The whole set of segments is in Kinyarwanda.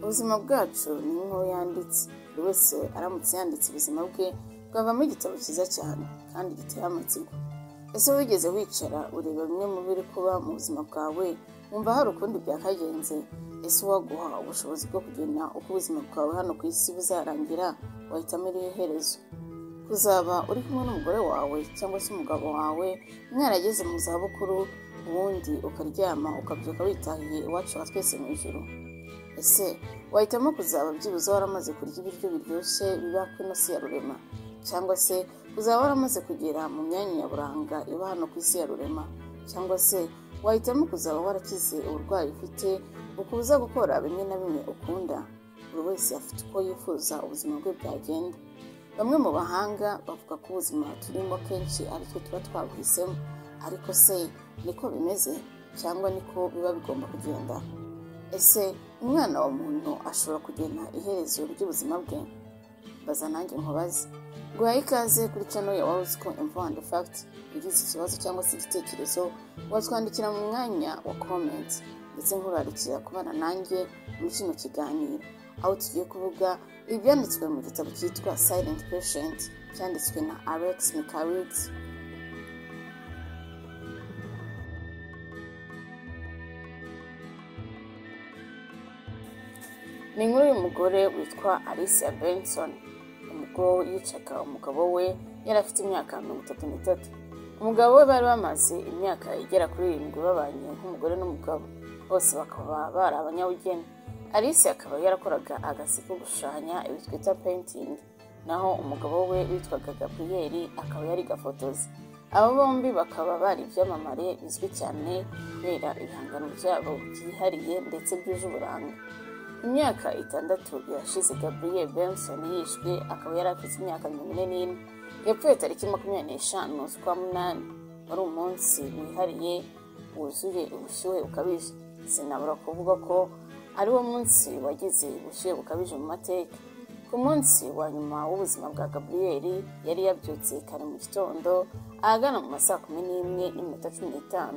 ubuzima bwacu ni nk'uko yanditse. Buri wese aramutse yanditse ubuzima bwe bwavamo igitabo cyiza cyane kandi giteye amatsiko. Ese wigeze wicara ureba bimwe mu biri kuba mu buzima bwawe, wumva hari ukundi byakagenze? Ese waguha ubushobozi bwo kugena uko ubuzima bwawe hano ku isi buzarangira, wahitamo irihe herezo? Kuzaba uri kumwe n'umugore wawe cyangwa se umugabo wawe mwarageze mu zabukuru, ubundi ukaryama ukabyuka witahiye iwacu wa twese mu ijuru? Ese wahitamo kuzaba byibuze waramaze kurya ibiryo biryoshye biba ku isi ya rurema, cyangwa se uzaba waramaze kugera mu myanya nyaburanga iba hano ku isi ya rurema, cyangwa se wahitamo kuzaba warakize uburwayi ufite bukubuza gukora bimwe na bimwe ukunda? Buri wese afite uko yifuza ubuzima bwe bwagenda. Bamwe mu bahanga bavuga ko ubuzima turimo kenshi ari twe tuba twabuhisemo, ariko se niko bimeze cyangwa niko biba bigomba kugenda? Ese umwana wa muntu ashobora kugena iherezo ry'ubuzima bwe? Baza nanjye nkubaze. Guhaye ikaze kuri channel ya Waruziko Info and Fact. Ugize ikibazo cyangwa se igitekerezo watwandikira mu mwanya wa comment, ndetse nkurarikira kubana nanjye muri kino kiganiro, aho tugiye kuvuga ibyanditswe mu gitabo cyitwa Silent Patient cyanditswe na Alex Mikaritz. Ni inkuru y'umugore witwa Alicia Benson. Umugore yicaga umugabo we yari afite imyaka 33. Umugabo we bari bamaze imyaka igera kuri 7 babanye nk'umugore n'umugabo, bose bakaba bari abanyabugeni. Alicia akaba yarakoraga agasi ko gushushanya ibitwita painting, naho umugabo we witwaga Gabriel akaba yari gafotozi. Abo bombi bakaba bari ibyamamare bizwi cyane kubera ibihangano byabo byihariye ndetse byuje uburanga. Imyaka 6 irashize Gabriel Benson yishwe, akaba yari afite imyaka 44. Yapfuye tariki 25 z'ukwa munani. Wari umunsi wihariye wuzuye ubushyuhe bukabije. Sinabura kuvuga ko ari wo munsi wagize ubushyuhe bukabije mu mateka. Ku munsi wa nyuma w'ubuzima bwa Gabriel yari yabyutse kare mu gitondo ahagana mu masaa 11:15,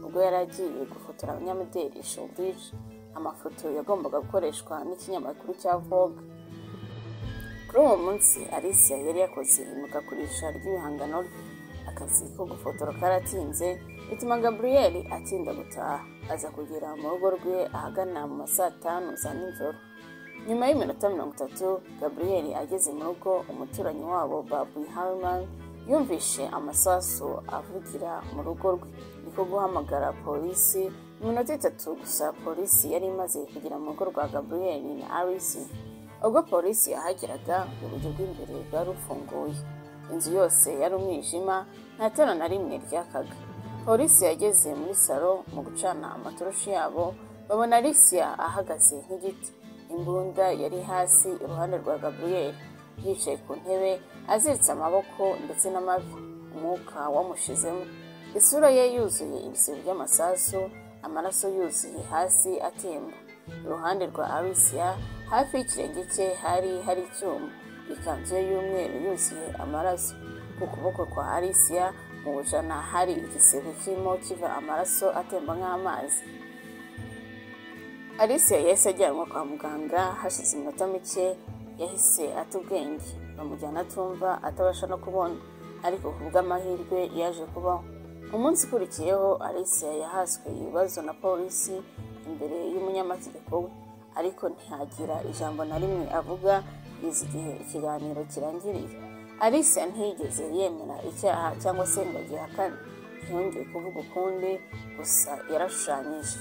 ubwo yari agiye gufotora abanyamideli showbiz. Amafoto yagombaga gukoreshwa n'ikinyamakuru cya Vogue. Kuri uwo munsi Alicia yari yakoze imurikagurisha ry'ibihangano. Akazi ko gufotora karatinze, bituma Gabriel atinda gutaha. Aza kugera mu rugo rwe ahagana mu masaa 5 za nijoro. Nyuma y'iminota 30 Gabriel ageze mu rugo, umuturanyi wabo Babu Harman yumvishe amasasu avugira mu rugo rwe. Niko guhamagara polisi. Iminota 3 gusa polisi yari imaze kugera mu rugo rwa Gabriel na Alicia. Ubwo polisi yahageraga, urugi rw'imbere rwari rufunguye. Inzu yose yari umwijima, nta tara na rimwe ryakaga. Polisi yageze muri salo mu gucana amatoroshi yabo, babona Alicia ahagaze nk'igiti. Imbunda yari hasi iruhande rwa Gabriel, yicaye ku ntebe aziritse amaboko ndetse n'amavi. Umwuka wamushizemo, isura ye yuzuye ibisibo by'amasasu, amaraso yuzuye hasi atemba. Iruhande rwa Alicia hafi y'ikirenge cye hari icyuma. Ikanzu ye y'umweru yuzuye amaraso. Ku kuboko kwa Alicia mu bujana hari igisebe kirimo kiva amaraso atemba nk'amazi. Alicia yahise ajyanwa kwa muganga. Hashize iminota mike yahise ata ubwenge, bamujyana atumva, atabasha no kubona, ariko kubw'amahirwe yaje kubaho. Umunsi ukurikiyeho Alicia yahaswe ibibazo na polisi imbere y'umunyamategeko we, ariko ntihagira ijambo na rimwe avuga kugeza igihe ikiganiro kirangiriye. Alicia ntiyigeze yemera icyaha cyangwa se ngo agihakane. Ntiyongeye kuvuga ukundi, gusa yarashushanyije.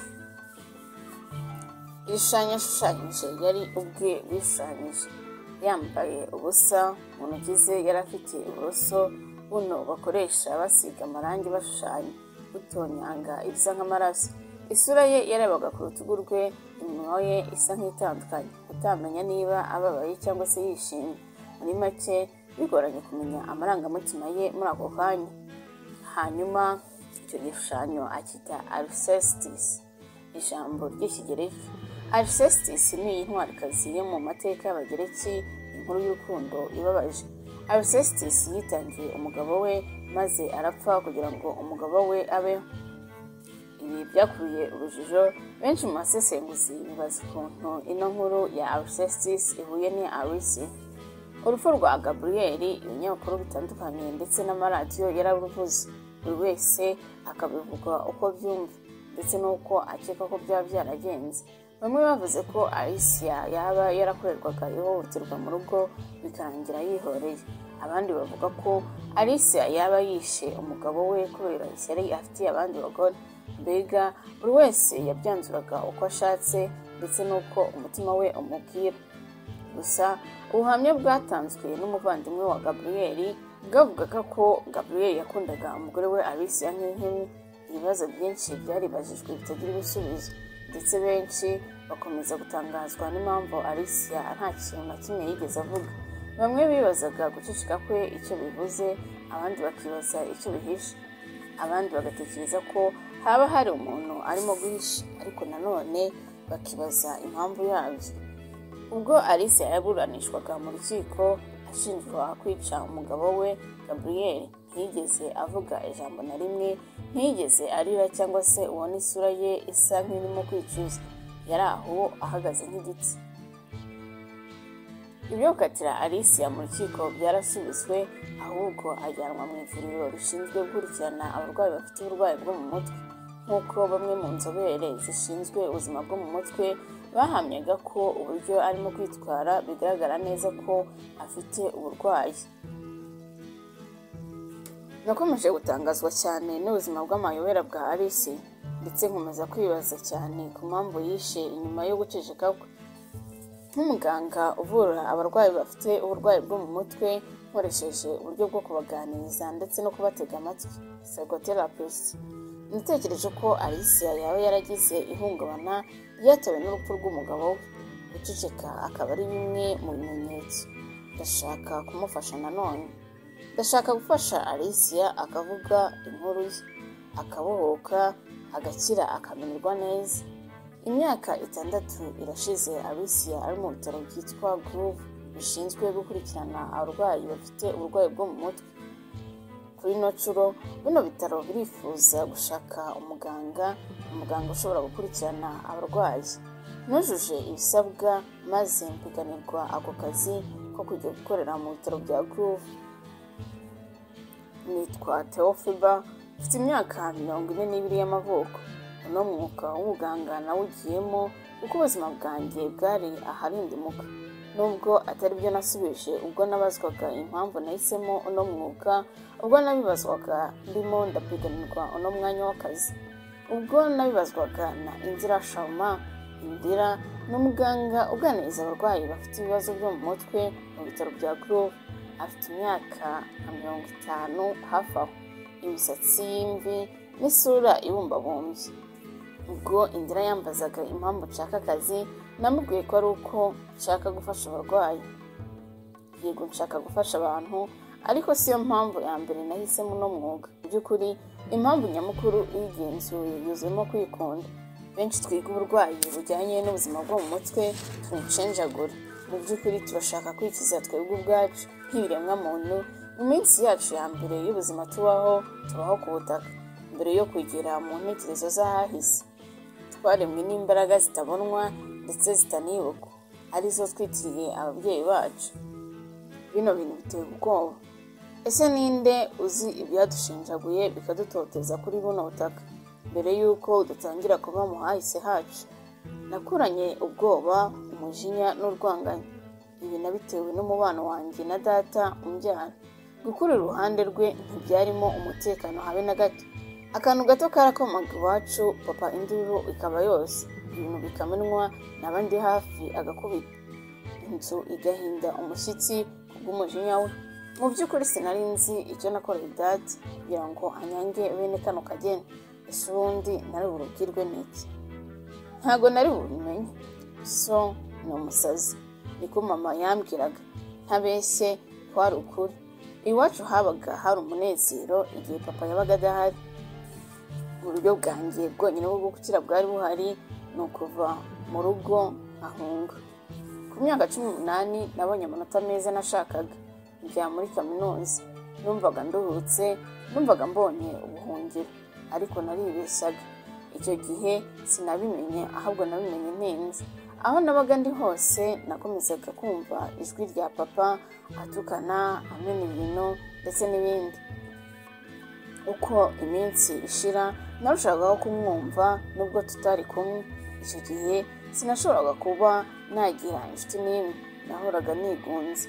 Ibishushanyo yashushanyije yari ubwe bishushanyije. Yambaye ubusa, mu ntoki ze yari afite uburoso buno bakoresha basiga amarangi bashushanya, butonyanga ibisa nk'amaraso. Isura ye yarebaga ku rutugu rwe, iminwa ye isa nk'itandukanye, utamenya niba ababaye cyangwa se yishimye. Muri make bigoranye kumenya amarangamutima ye muri ako kanya. Hanyuma icyo gishushanyo akita Alcestis, ijambo ry'ikigereki. Alcestis ni intwarikazi yo mu mateka y'abagereki, inkuru y'urukundo ibabaje. Alcestis yitangiye umugabo we maze arapfa kugira ngo umugabo we abeho. ibi byakuruye urujijo. Benshi mu basesenguzi bibaza ukuntu ino nkuru ya Alcestis ihuye ni Alice. Urupfu rwa Gabriel ibinyamakuru bitandukanye ndetse n'amaradiyo yararuvuze, buri wese akabivuga uko byumva ndetse n'uko akeka ko byaba byaragenze. Bamwe bavuze ko Alicia yaba yarakorerwaga ihohoterwa mu rugo bikarangira yihoreye. Abandi bavuga ko Alicia yaba yishe umugabo we kubera ishyari afitiye abandi bagore. Mbega buri wese yabyanzuraga uko ashatse ndetse n'uko umutima we umubwira. Gusa ubuhamya bwatanzwe n'umuvandimwe wa Gabriel bwavugaga ko Gabriel yakundaga umugore we Alicia nk'inkumi. Ibibazo byinshi byaribajijwe bitagira ibisubizo, ndetse benshi bakomeza gutangazwa n'impamvu Alicia nta kintu na kimwe yigeze avuga. Bamwe bibazaga guceceka kwe icyo bivuze, abandi bakibaza icyo bihishe, abandi bagatekereza ko haba hari umuntu arimo guhisha, ariko nanone bakibaza impamvu yabyo. Ubwo Alicia yaburanishwaga mu rukiko ashinjwa kwica umugabo we Gabriel, ntiyigeze avuga ijambo na rimwe, ntiyigeze arira cyangwa se ubona isura ye isa nk'irimo kwicuza. Yari aho ahagaze nk'igiti. Ibyo gukatira Alicia mu rukiko byarasubizwe, ahubwo ajyanwa mu ivuriro rishinzwe gukurikirana abarwayi bafite uburwayi bwo mu mutwe. Nk'uko bamwe mu nzobere zishinzwe ubuzima bwo mu mutwe bahamyaga ko uburyo arimo kwitwara bigaragara neza ko afite uburwayi. Nakomeje gutangazwa cyane n'ubuzima bw'amayobera bwa Alice, ndetse nkomeza kwibaza cyane ku mpamvu yishe inyuma yo guceceka kwe. Nk'umuganga uvura abarwayi bafite uburwayi bwo mu mutwe nkoresheje uburyo bwo kubaganiriza ndetse no kubatega amatwi, psychotherapist, natekereje ko Alicia yaba yaragize ihungabana ryatewe n'urupfu rw'umugabo we. Guceceka akaba ari bimwe mu bimenyetso. Ndashaka kumufasha nanone. Ndashaka gufasha Alicia akavuga inkuru ye, akabohoka, agakira, akamenerwa neza. Imyaka 6 irashize Alicia ari mu bitaro byitwa Groove bishinzwe gukurikirana abarwayi bafite uburwayi bwo mu mutwe. Kuri nocuro bino bitaro birifuza gushaka umuganga ushobora gukurikirana abarwayi. Nujuje ibisabwa maze mpiganirwa ako kazi ko kujya gukorera mu bitaro bya Groove. Nitwa Theophilba, mfite imyaka 42 y'amavuko. Uno mwuga w'ubuganga nawugiyemo kuko ubuzima bwanjye bwari aharindimuka. Nubwo atari byo nasubije ubwo nabazwaga impamvu nahisemo uno mwuga, ubwo nabibazwaga ndimo ndapiganirwa uno mwanya w'akazi. Ubwo nabibazwaga na Inzira Sharma. Indira n'umuganga uganiriza abarwayi bafite ibibazo byo mu mutwe mu bitaro bya Groove. Afite imyaka 50 hafi aho, imisatsi y'imvi n'isura ibumbabumbye. Ubwo Indira yambazaga impamvu nshaka akazi, namubwiye ko ari uko nshaka gufasha abarwayi. Yego, nshaka gufasha abantu, ariko siyo mpamvu ya mbere nahisemo no mwuga. Mu by'ukuri impamvu nyamukuru igenzuye yuzemo kwikunda. Benshi twiga uburwayi bujyanye n'ubuzima bwo mu mutwe tumucenjagura. Mu by'ukuri turashaka kwikiza twebwe ubwacu nk'ibiremwa muntu. Mu minsi yacu ya mbere y'ubuzima tubaho ku butaka, mbere yo kugera mu ntekerezo z'ahahise. Twaremwe n'imbaraga zitabonwa ndetse zitanibukwa, arizo twitiriye ababyeyi bacu. Bino bintu biteye ubwoba. Ese ninde uzi ibyadushinjaguye bikadutoteza kuri buno butaka mbere y'uko dutangira kuba mu hahise hacu? Nakuranye ubwoba, umujinya n'urwangano. Ibi nabitewe n'umubano wanjye na data umbyara. Gukura iruhande rwe ntibyarimo umutekano habe na gato. Akantu gato karakomaga iwacu, papa induru ikaba yose, ibintu bikamenwa n'abandi hafi agakubita. Inzu igahinda umushyitsi kubw'umujinya we. Mu by'ukuri sinari nzi icyo nakoreye data kugira ngo anyange bene kano kageni. Ese ubundi nari burubwirwe n'iki? Ntago nari bubimenye. So ni umusazi, niko mama yambwiraga. Ntabeshye kwari ukuri. Iwacu habaga hari umunezero igihe papa yabaga adahari. Uburyo bwanjye bwonyine bwo gukira bwari buhari ni ukuva mu rugo nkahunga. Ku myaka 18 nabonye amanota meza nashakaga, njya muri kaminuza. Numvaga nduhutse, numvaga mbonye ubuhungiro, ariko naribeshyaga. icyo gihe sinabimenye, ahubwo nabimenye neza. Aho nabaga ndi hose nakomezaga kumva ijwi rya papa atukana, amena ibintu ndetse n'ibindi. Uko iminsi ishira narushagaho kumwumva nubwo tutari kumwe. Icyo gihe sinashoboraga kuba nagira inshuti n'imwe, nahoraga nigunze.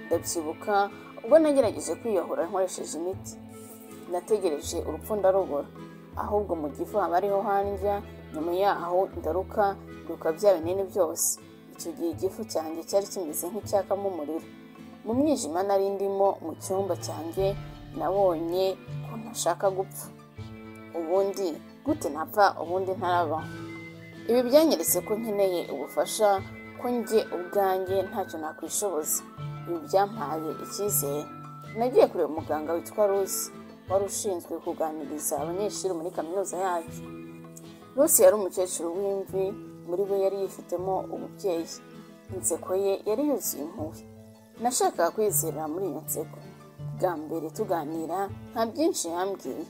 Ndabyibuka ubwo nagerageje kwiyahura nkoresheje imiti. Nategereje urupfu ndarubura, ahubwo mu gifu haba ariho handya. Nyuma yaho ndaruka bya binini byose. Icyo gihe igifu cyanjye cyari kimeze nk'icyakamo umuriro. Mu mwijima nari ndimo mu cyumba cyanjye nabonye ko ntashaka gupfa. Ubundi gute napfa ubundi ntarabaho? Ibi byanyeretse ko nkeneye ubufasha, ko njye ubwanjye ntacyo nakwishoboza. Ibi byampaye icyizere. Nagiye kureba umuganga witwa Rusi, wari ushinzwe kuganiriza abanyeshuri muri kaminuza yacu. Rusi yari umukecuru w'imvi, muri we yari yifitemo ububyeyi. Inseko ye yari yuzuye impuhwe. Nashakaga kwizera muri iyo nseko. Bwa mbere tuganira nta byinshi yambwiye,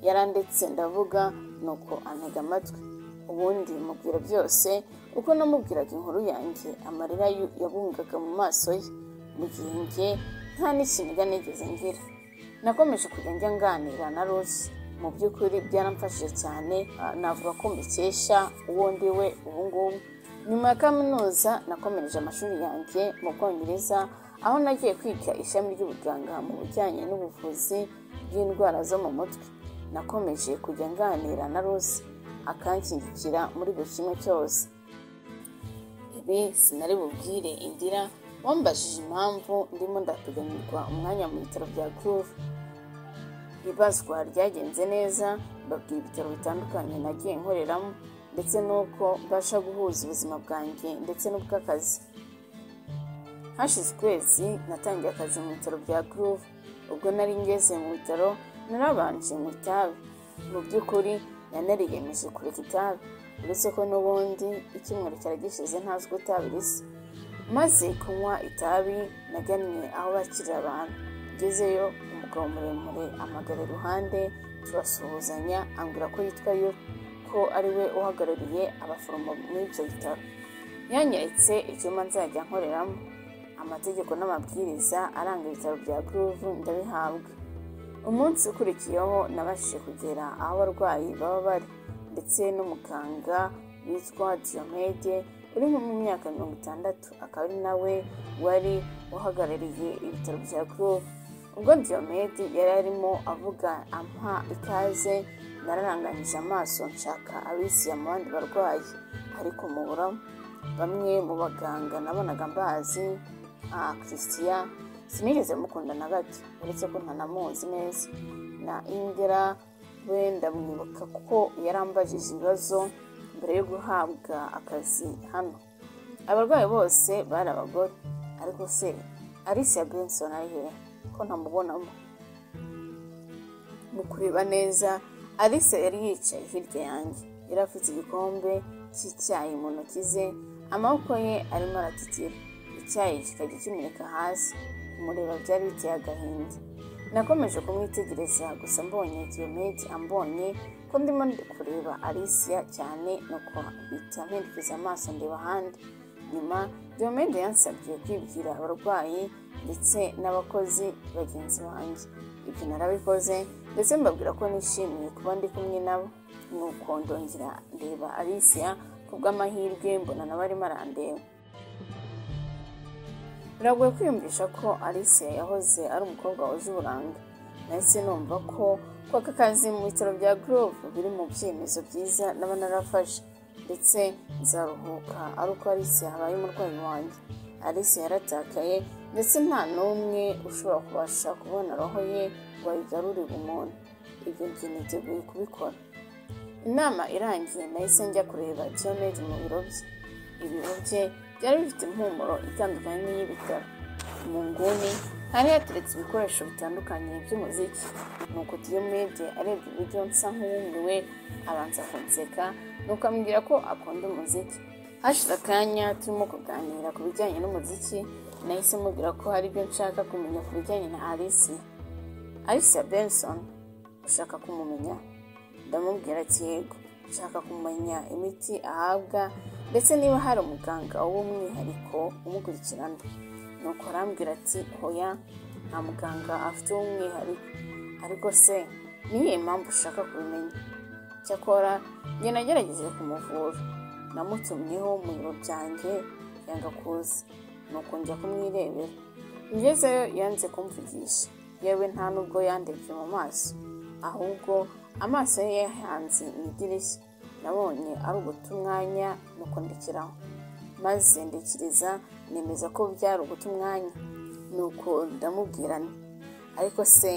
yarandetse ndavuga, nuko antega amatwi. Ubundi mubwira byose. Uko namubwiraga inkuru yanjye, amarira yabungaga mu maso ye, mu gihe njye nta n'ikiniga nigeze ngira. Nakomeje kujya njya nganira na Rusi. Mu by'ukuri byaramfashije cyane, navuga ko mbikesha uwo ndi we ubu ngubu. Nyuma ya kaminuza nakomereje amashuri yanjye mu Bwongereza, aho nagiye kwiga ishami ry'ubuganga mu bijyanye n'ubuvuzi bw'indwara zo mu mutwe. Nakomeje kujya nganira na Rusi, akanshyigikira muri buri kimwe cyose. Ibi sinari bubwire Indira wambajije impamvu ndimo ndapiganirwa umwanya mu bitaro bya Groove. Ibazwa ryagenze neza, babwira ibitaro bitandukanye nagiye nkoreramo, ndetse n'uko mbasha guhuza ubuzima bwanjye ndetse n'ubw'akazi. Hashize ukwezi natangiye akazi mu bitaro bya Groove. Ubwo nari ngeze mu bitaro narabanje mu itabi. Mu by'ukuri yanariyemeje kureka itabi, uretse ko n'ubundi icyumweru cyari gishize ntazi uko itabi risa. Maze kunywa itabi nagannye aho bakirira abantu. Ngezeyo umugabo muremure amagara iruhande, turasuhuzanya, ambwira ko yitwa Yuri, ko ari we uhagarariye abaforomo muri ibyo bitaro. Yanyeretse icyuma nzajya nkoreramo. Amategeko n'amabwiriza aranga ibitaro bya Groove ndabihabwa. Umunsi ukurikiyeho nabashije kugera aho abarwayi baba bari, ndetse n'umuganga witwa Diomede uri mu myaka 60, akaba ari nawe wari uhagarariye ibitaro bya Groove. Ubwo Diomede yari arimo avuga ampa ikaze, nararanganyije amaso nshaka abisiya mu bandi barwayi, ariko muburamo. Bamwe mu baganga nabonaga mbazi, Christian sinigeze mukunda na gato, uretse ko ntanamuzi neza. Na Indira wenda mwibuka kuko yarambajije ibibazo mbere yo guhabwa akazi hano. Abarwayi bose bari abagore, ariko se Alicia Benson ari he ko ntamubonamo? Mu kureba neza, Alicia yari yicaye hirya yanjye, yari afite igikombe cy'icyayi mu ntoki ze, amaboko ye arimo aratitira. Icyayi kikajya kimeneka hasi. Kumureba byari biteye agahinda. Nakomeje kumwitegereza, gusa mbonye Diomede ambonye ko ndimo kureba Alicia cyane, nuko mpita mpindukiza amaso ndeba ahandi. Nyuma Diomede yansabye kwibwira abarwayi ndetse n'abakozi bagenzi banjye. Ibyo narabikoze, ndetse mbabwira ko nishimiye kuba ndi kumwe nabo. Nuko ndongera ndeba Alicia, kubw'amahirwe mbona nawe arimo arandeba. Biragoye kwiyumvisha ko Alicia yahoze ari umukobwa wuje uburanga. Nahise numva ko aka kazi mu bitaro bya Groove biri mu byemezo byiza naba narafashe, ndetse nzaruhuka ari uko Alicia yabaye umurwayi wanjye. Alicia yaratakaye, ndetse nta n'umwe ushobora kubasha kubona roho ye ngo ayigarurire umuntu. Ibyo njye niteguye kubikora. Inama irangiye nahise njya kureba Diomede mu biro bye. Ibiro bye byari bifite impumuro itandukanye n'iy'ibitaro. Mu nguni hari hateretse ibikoresho bitandukanye by'umuziki. Nuko Diomede arebye uburyo nsa nk'uwumiwe, abanza kunseka, nuko ambwira ko akunda umuziki. Hashize akanya turimo kuganira ku bijyanye n'umuziki, nahise mubwira ko hari ibyo nshaka kumenya ku bijyanye na Alicia Benson. Ushaka kumumenya? Ndamubwira ati yego. nshaka kumenya imiti ahabwa ndetse niba hari umuganga w'umwihariko umukurikirana. Nuko arambwira ati hoya nta muganga afite w'umwihariko, ariko se niyo mpamvu ushaka kubimenya? Cyakora njye nagerageje kumuvura, namutumyeho mu biro byanjye yanga kuza, nuko njya kumwirebera. Ngezeyo yanze kumvugisha, yewe nta nubwo yandebye mu maso, ahubwo amaso ye yahanze mu idirishya. Nabonye ari uguta umwanya, nuko ndekeraho, maze ndekiriza nemeza ko byari uguta umwanya. Nuko ndamubwira nti ariko se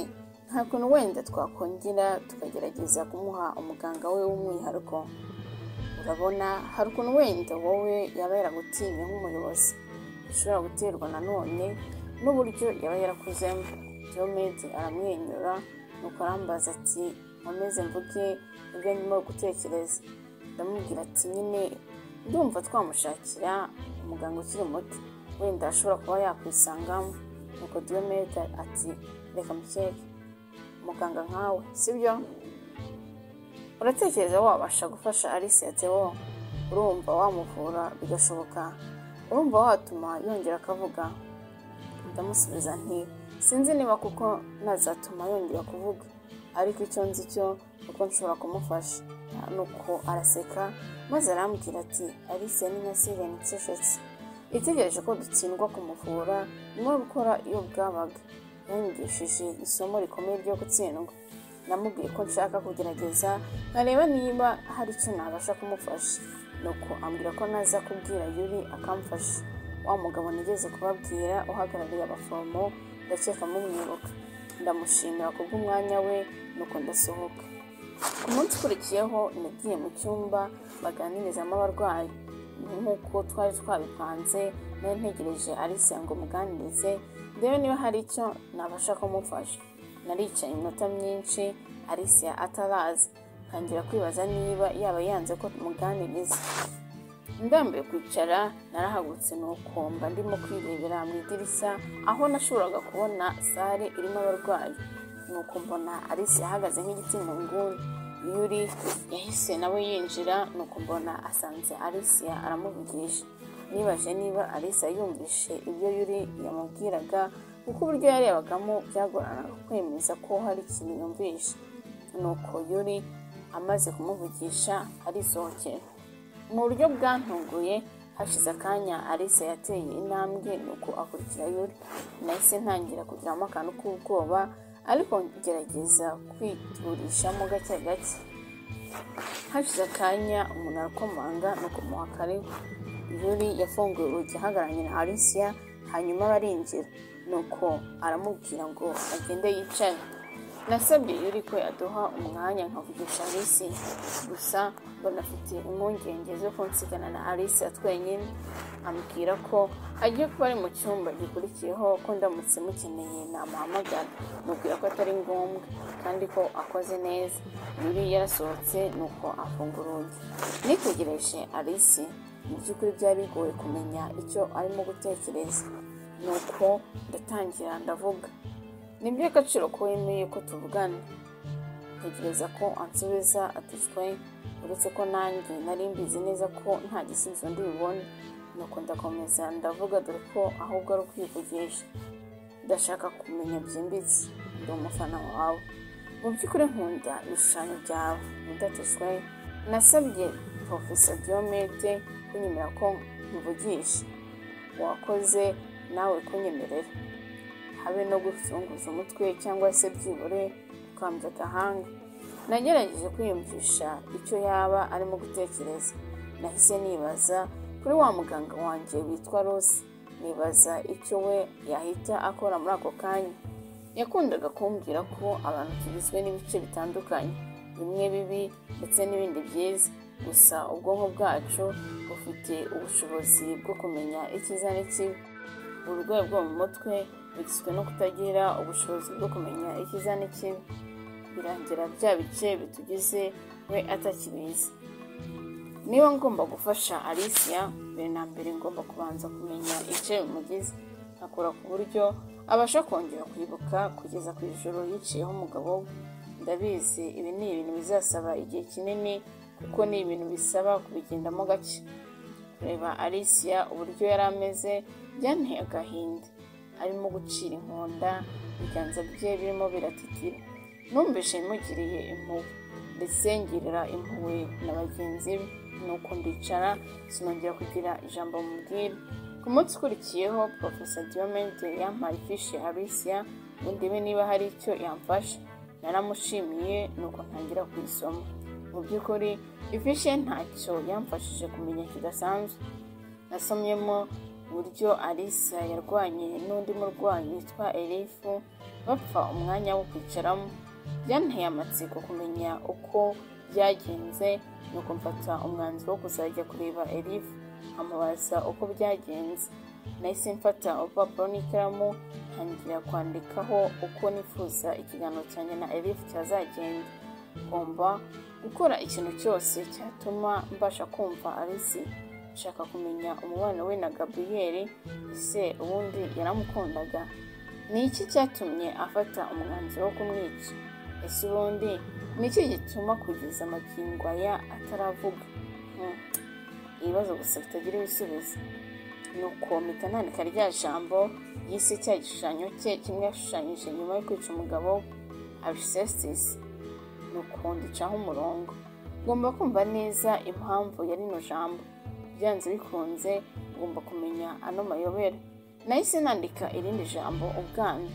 nta kuntu wenda twakongera tukagerageza kumuha umuganga we w'umwihariko? Urabona hari ukuntu wenda wowe yaba yaragutinye nk'umuyobozi, bishobora guterwa nanone n'uburyo yaba yarakuzemo. Diomede aramwenyura, nuko arambaza ati nkomeze mvuge ibyo ndimo gutekereza. Ndamubwira ati nyine ndumva twamushakira umuganga ukiri muto, wenda ashobora kuba yakwisangamo. Nuko Diomede ati reka mukeke, umuganga nkawe sibyo? Uratekereza wabasha gufasha Alice Theo? Urumva wamuvura bigashoboka? Urumva watuma yongera akavuga? Ndamusubiza nti sinzi niba kuko nazatuma yongera kuvuga, ariko icyo nzi cyo uko nshobora kumufasha. Nuko araseka maze arambwira ati Alice ni nka Steven Tsefetsi, itegereje ko dutsindwa kumuvura nyuma gukora iyo bwabaga. Yanyigishije isomo rikomeye ryo gutsindwa. Namubwiye ko nshaka kugerageza nkareba niba hari icyo nabasha kumufasha. Nuko ambwira ko naza kubwira Yuri akamfasha, wa mugabo nigeze kubabwira uhagarariye abaforomo, ndakeka mumwibuka. Ndamushimira kubw'umwanya we, nuko ndasohoka. Ku munsi ukurikiyeho nagiye mu cyumba baganirizamo abarwayi. Nk'uko twari twabipanze, nari ntegereje Alice ngo muganirize ndebe niba hari icyo nabasha kumufasha. Naricaye iminota myinshi Alice ataraza, ntangira kwibaza niba yaba yanze ko tumuganiriza. Ndambiwe kwicara narahagurutse, nuko mba ndimo kwirebera mu idirishya aho nashoboraga kubona sale irimo abarwayi. Nuko mbona Alice yahagaze nk'igiti mu nguni. Yuri yahise nawe yinjira, nuko mbona asanze Alice aramuvugisha. Nibaje niba Alice yumvishe ibyo Yuri yamubwiraga, kuko uburyo yarebagamo byagoranaga kwemeza ko hari ikintu yumvishe. Nuko Yuri amaze kumuvugisha arisohokera. Mu buryo bwantunguye, hashize akanya Alice yateye intambwe, nuko akurikira Yuri. Nahise ntangira kugiramo akantu k'ubwoba, ariko ngerageza kwiturishamo gake gake. Hashize akanya umuntu arakomanga, nuko muha karibu. Yuri yafunguye urugi ahagararanye na Alice, hanyuma barinjira. Nuko aramubwira ngo agende yicare. Nasabye Yuri ko yaduha umwanya nkavugisha Alice, gusa mbona afite impungenge zo kunsigana na Alice twenyine. Ambwira ko agiye kuba ari mu cyumba gikurikiyeho, ko ndamutse mukeneye namuhamagara. Mubwira ko atari ngombwa kandi ko akoze neza. Yuri yarasohotse, nuko afungura urugi. Nitegereje Alice, mu by'ukuri byari bigoye kumenya icyo arimo gutekereza. Nuko ndatangira ndavuga, ni iby'agaciro ko wemeye ko tuvugana. Ntegereza ko ansubiza ati twe, uretse ko nanjye nari mbizi neza ko nta gisubizo ndi bubone. Nuko ndakomeza ndavuga, dore ko ahubwo ari ukwivugisha. Ndashaka kumenya byimbitse, ndi umufana wawe. Mu by'ukuri nkunda ibishushanyo byawe. Mudateshwe nasabye Professor Diomede kunyemerera ko mvugisha. Wakoze nawe kunyemerera, habe no guzunguza umutwe cyangwa se byibure ukambya agahanga. Nagerageje kwiyumvisha icyo yaba arimo gutekereza. Nahise nibaza kuri wa muganga wanjye witwa Rose, nibaza icyo we yahita akora muri ako kanya. Yakundaga kumbwira ko abantu tugizwe n'ibice bitandukanye, bimwe bibi ndetse n'ibindi byiza. Gusa ubwonko bwacu bufite ubushobozi bwo kumenya icyiza n'ikibi. Uburwayi bwo mu mutwe bugizwe no kutagira ubushobozi bwo kumenya icyiza n'ikibi. Birangira bya bice bitugize we atakibizi. Niba ngomba gufasha Alice, mbere na mbere ngomba kubanza kumenya icyo bimugize, nkakora ku buryo abasha kongera kwibuka kugeza ku ijoro yiciyeho umugabo we. Ndabizi ibi ni ibintu bizasaba igihe kinini, kuko ni ibintu bisaba kubigendamo gake. Kureba Alicia uburyo yari ameze byanteye agahinda, arimo gucira inkonda, ibiganza bye birimo biratitira. Numvise mugiriye impuhwe ndetse ngirira impuhwe na bagenzi be, nuko ndicara sinongera kugira ijambo mubwira. Ku munsi ukurikiyeho Professor Diomede yampaye ifishi ya Alicia ngo ndebe niba hari icyo yamfasha. Naramushimiye nuko ntangira kuyisoma. Mu by'ukuri ifishi ntacyo yamfashije kumenya kidasanzwe. Nasomyemo uburyo Alicia yarwanye n'undi murwayi witwa Elifu bapfa umwanya wo kwicaramo. Byanteye amatsiko kumenya uko byagenze, nuko mfata umwanzuro wo kuzajya kureba Elifu amubaza uko byagenze. Nahise mfata urupapuro n'ikaramu ntangira kwandikaho uko nifuza ikiganiro cyanjye na Elifu cyazagenda. Ngomba gukora ikintu cyose cyatuma mbasha kumva Alicia. Nshaka kumenya umubano we na Gabriel, ese ubundi yaramukundaga? Ni iki cyatumye afata umwanzuro wo kumwica? Ese ubundi ni iki gituma kugeza amagingo aya ataravuga? Ibibazo gusa bitagira ibisubizo. Nuko mpita nandika rya jambo yise cya gishushanyo cye kimwe yashushanyije nyuma yo kwica umugabo Alcestis. Nuko ndicaho umurongo. Ngomba kumva neza impamvu ya rino jambo. Byanze bikunze ngomba kumenya ano mayobera. Nahise nandika irindi jambo ubwana.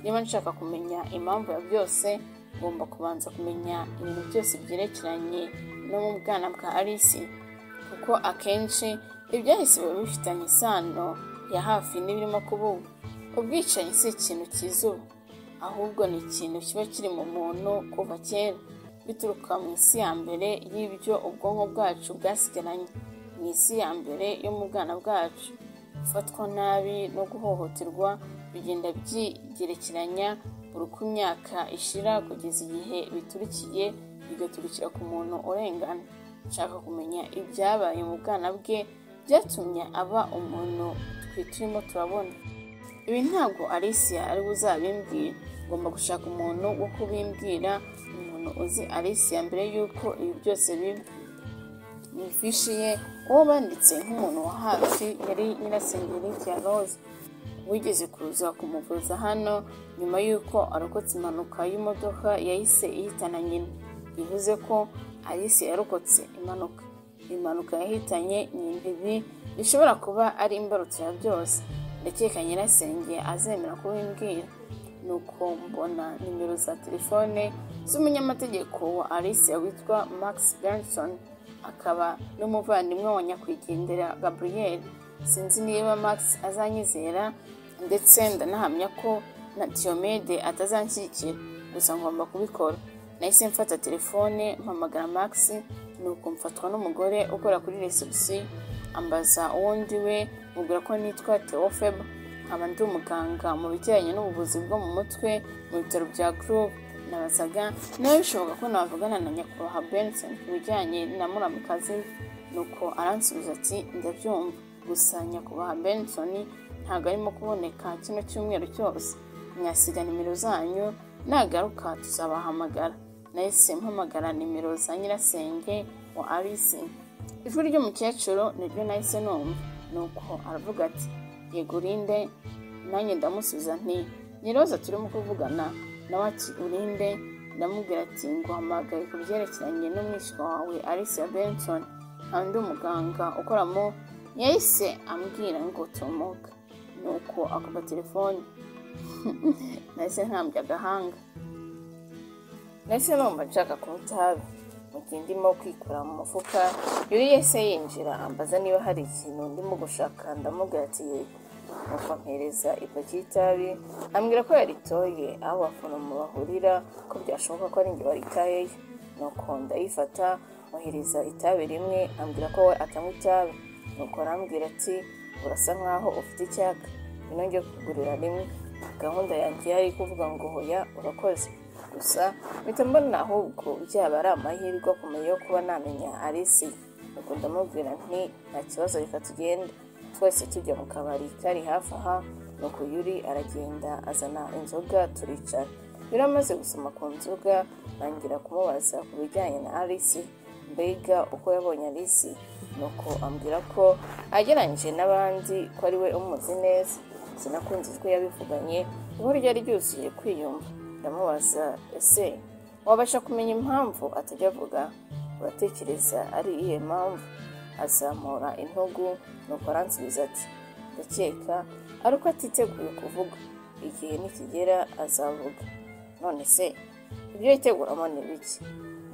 Niba nshaka kumenya impamvu ya byose, ngomba kubanza kumenya ibintu byose byerekeranye no mu bwana bwa Alicia, kuko akenshi ibyahise biba bifitanye isano ya hafi n'ibirimo kuba. Ubwicanyi si ikintu cy'izuba, ahubwo ni ikintu kiba kiri mu muntu kuva kera, bituruka mu isi ya mbere y'ibyo ubwonko bwacu bwasigaranye, mu isi ya mbere yo mu bwana bwacu. Gufatwa nabi no guhohoterwa bigenda byigerekeranya buri uko imyaka ishira kugeza igihe biturikiye, bigaturikira ku muntu urengana. Nshaka kumenya ibyabaye mu bwana bwe byatumye aba umuntu turimo turabona. Ibi ntabwo Alicia ari buzabimbwira. Ngomba gushaka umuntu wo kubimbwira, umuntu uzi Alicia mbere y'uko ibi byose biba. Mu ifishi ye uwo banditse nk'umuntu wa hafi yari nyirasengeri ya Rose, wigeze kuza kumuvuza hano nyuma y'uko arokotse impanuka y'imodoka yahise ihitana nyina. Bivuze ko Alicia yarokotse impanuka yahitanye nyina. Ibi bishobora kuba ari imbarutso ya byose. Ndakeka nyirasenge azemera kubimbwira. Nuko mbona nimero za telefone z'umunyamategeko wa Alicia witwa Max Benson, akaba n'umuvandimwe wa nyakwigendera Gabriel. Sinzi niba Max azanyizera, ndetse ndanahamya ko na Diomede atazanshyigikira, gusa ngomba kubikora. Nahise mfata telefone mpamagara Max, nuko mfatwa n'umugore ukora kuri reception ambaza uwo ndi we, mubwira ko nitwa Theophebe, nkaba ndi umuganga mu bijyanye n'ubuvuzi bwo mu mutwe mu bitaro bya Group. Nabazaga nawe bishoboka ko navugana na nyakubahwa Benson ku bijyanye na muramukazi. Nuko aransubiza ati ndabyumva, gusa nyakubahwa Benson ntabwo arimo kuboneka kino cyumweru cyose. Mwasiga nimero zanyu, nagaruka tuzabahamagara. Nahise mpamagara nimero za nyirasenge wa Alicia. Ijwi ry'umukecuru niryo nahise numva. Nuko aravuga ati yego urinde? Nanjye ndamusubiza nti ni Roza turimo kuvugana. Nawe ati urinde? Ndamubwira ati nguhamagaye ku byerekeranye n'umwishywa wawe Alicia Benson, kandi umuganga ukoramo. Yahise ambwira ngo tumuka, nuko akuba telefone. Nahise nkambye agahanga. Nahise numva nshaka kumutabi. Mu gihe ndimo kwikura mu mufuka, yuri yese yinjira ambaza niba hari ikintu ndimo gushaka. Ndamubwira ati yego. Nuko ampereza ipaki y'itabi, ambwira ko yaritoye aho abaforomo bahurira, ko byashoboka ko ari njye waritayeyo. Nuko ndayifata muhereza itabi rimwe, ambwira ko we atanywa itabi. Nuko arambwira ati urasa nkaho ufite icyaka, bino njye kugurira rimwe. Gahunda yanjye yari kuvuga ngo hoya urakoze, gusa mpita mbona ahubwo byaba ari amahirwe akomeye yo kuba namenya Alicia. Nuko ndamubwira nti nta kibazo, reka tugende. Twese tujya mu kabari kari hafi aha. Nuko Yuri aragenda azana inzoga turicara. biramaze gusoma ku nzoga bangira kumubaza ku bijyanye na Alice, mbega uko yabonye Alice, nuko ambwira ko agereranyije n'abandi ko ari we umuzi neza. Sinakunze ijwi yabivuganye kuko ryari ryuzuye kwiyumva. Ndamubaza, ese wabasha kumenya impamvu atajya avuga? Uratekereza ari iyihe mpamvu? Azamura intugu nuko aransubiza ati, ndakeka ari uko atiteguye kuvuga, igihe nikigera azavuga. None se ibyo yiteguramo ni biki?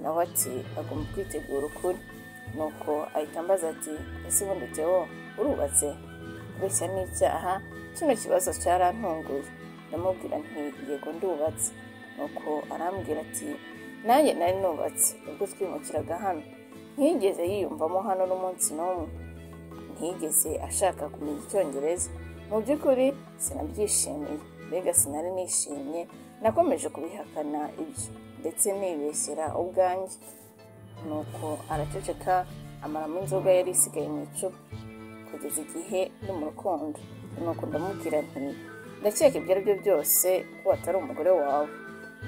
Nawe ati, agomba kwitegura ukuri. Nuko ahita ambaza ati, ese ubundi Theo urubatse? Kubeshya n'icyaha, kino kibazo cyarantunguye. Ndamubwira nti yego ndubatse. Nuko arambwira ati, nanjye nari nubatse ubwo twimukiraga hano. Ntiyigeze yiyumvamo hano n'umunsi n'umwe, ntiyigeze ashaka kumenya icyongereza. Mu by'ukuri sinabyishimiye, mbega sinari nishimye. Nakomeje kubihakana ibyo ndetse nibeshyera ubwanjye. Nuko araceceka amaramo inzoga yari isigaye mu icupa kugeza igihe ndi mu rukundo. Nuko ndamubwira nti, ndakeka ibyo ari byo byose ko atari umugore wawe.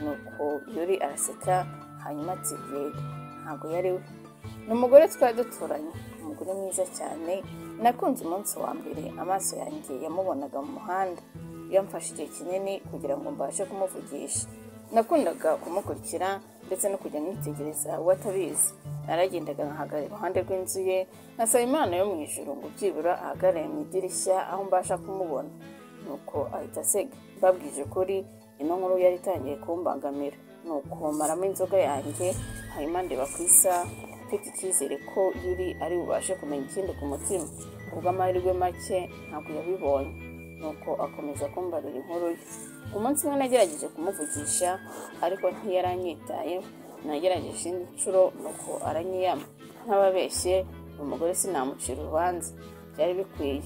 Nuko Yuri araseka hanyuma ati, yego ntabwo yari we, ni umugore twari duturanye, umugore mwiza cyane. Nakunze umunsi wa mbere amaso yanjye yamubonaga mu muhanda. Yamfashe igihe kinini kugira ngo mbashe kumuvugisha. Nakundaga kumukurikira ndetse no kujya mwitegereza uwo atabizi. Naragendaga nkahagarara iruhande rw'inzu ye, nkasaba Imana yo mu ijuru ngo byibura ahagarare mu idirishya aho mbasha kumubona. Nuko ahita asega. Mbabwije ukuri, ino nkuru yari itangiye kumbangamira. Nuko maramo inzoga yanjye hanyuma ndeba ku isaha, mfite icyizere ko Yuri ari bubashe kumenya ikindi ku mutima. Ubw'amahirwe make ntabwo yabibonye. Nuko akomeza kumbarira inkuru ye. Umunsi umwe nagerageje kumuvugisha ariko ntiyaranyitayeho. Nagerageje indi nshuro nuko aranyiyama. Nk'ababeshye umugore sinamucira urubanza, byari bikwiye.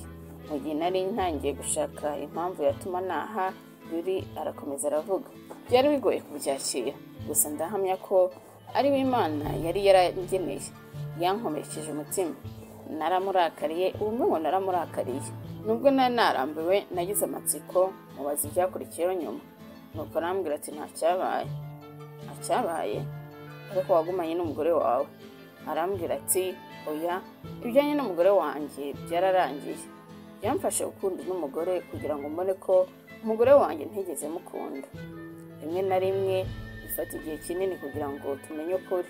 Mu gihe nari ntangiye gushaka impamvu yatuma naha, Yuri arakomeza aravuga. Byari bigoye kubyakira, gusa ndahamya ko ari we Imana yari yarangeneye. Yankomerekeje umutima. Naramurakariye, ubu ngo naramurakariye. Nubwo nari narambiwe, nagize amatsiko mubaza ibyakurikiyeho nyuma. Nuko arambwira ati, ntacyabaye ariko wagumanye n'umugore wawe. Arambwira ati, oya, ibijyanye n'umugore wanjye byararangiye. Byamfashe gukunda n'umugore kugira ngo mbone ko umugore wanjye ntigeze mukunda. Rimwe na rimwe bifata igihe kinini kugira ngo tumenye ukuri.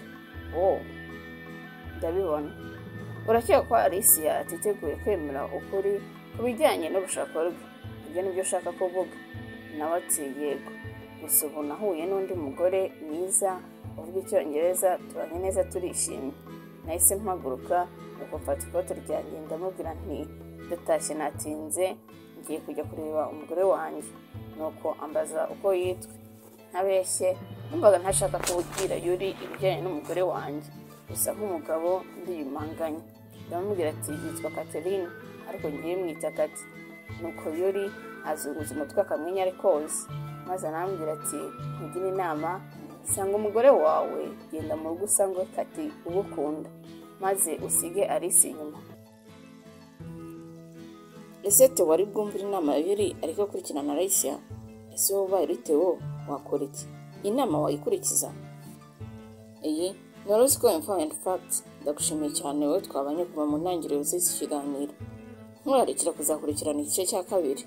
Ndabibona. Urakeka ko Alice atiteguye kwemera ukuri ku bijyanye n'urushako rwe? Ibyo nibyo ushaka kuvuga? Nawe ati, yego, gusa ubu nahuye n'undi mugore mwiza uvuga icyongereza, tubanye neza turishimye. Nahise mpaguruka nuko mfata ikote ryanjye ndamubwira nti, ndatashye natinze, ngiye kujya kureba umugore wanjye. Nuko ambaza uko yitwa. Ntabeshye, numvaga ntashaka kubwira Yuri ibijyanye n'umugore wanjye, gusa nk'umugabo ndiyumanganya. Ndamubwira ati, yitwa Catherine ariko ngiye mwita Kati. Nuko Yuri azunguza umutwe akamwenya ari koza, maze arambwira ati, nkugire inama, sanga umugore wawe, genda mu rugo usangwe Kati ugukunda, maze usige Alice inyuma. Ese Theo wari bwumvira inama ya Yuri ariko akurikirana Alice? Ese wowe ubaye uri Theo wakora iki? Inama wayikurikiza? Iyi ni Rosco Info and Facts. Ndagushimiye cyane wowe twabanye kuva mu ntangiriro z'iki kiganiro. Nturarikira kuzakurikirana igice cya kabiri.